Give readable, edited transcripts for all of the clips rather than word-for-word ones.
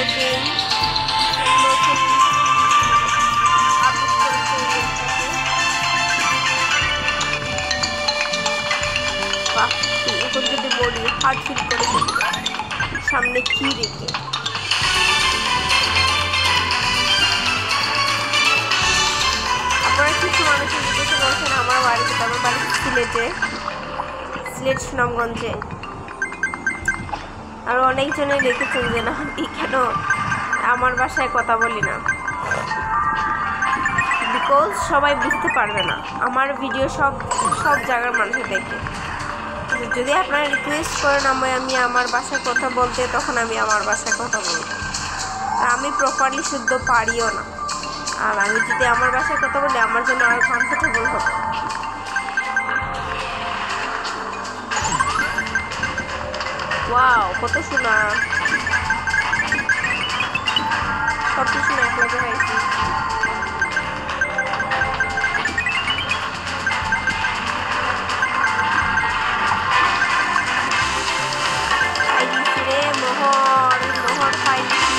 game নতুন update করেছে বাহ এখন যদি বলি হার্ট ফিল করে সামনে কি রেখে আপনারা কিছু মানুষের জিজ্ঞাসা করছেন আমার বাড়িতে আমার বাড়ি সিলেট সুনামগঞ্জে আর অনেকজনে দেখেছেন যে না আমি কেন আমার বাসায় কথা বলি না বিকজ সবাই বুঝতে পারবে না আমার ভিডিও সব জায়গার মানুষ দেখে যদি আপনারা রিকোয়েস্ট করেন আমি আমার বাসায় কথা বলতে তখন আমি আমার বাসায় কথা বলবো আর আমি প্রপারলি শুদ্ধ পারিও না আর আমি যদি আমার বাসায় কথা বলি আমার জন্য আরও কমফোর্টেবল হবে ওয়াও কত শোনা সব কিছু এক লাগে পাইছি মোহর খাইছি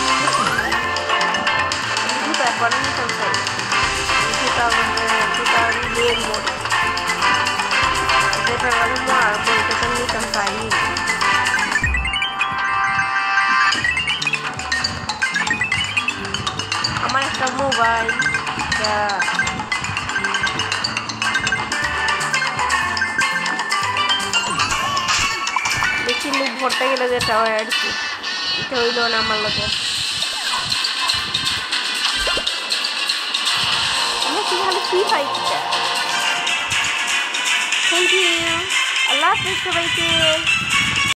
ব্যাপার নিতাম চাই জুতা বিয়ের মোড় যেটা আর বইটা নিতাম চাই আমার একটা মোবাইল দেখি মুখ ভরতে গেলে যেটা হয় আর কি এটা হইল না আমার লোকে আমরা কিভাবে কি পাই থ্যাংক ইউ আল্লাহ হাফেজ সবাইকে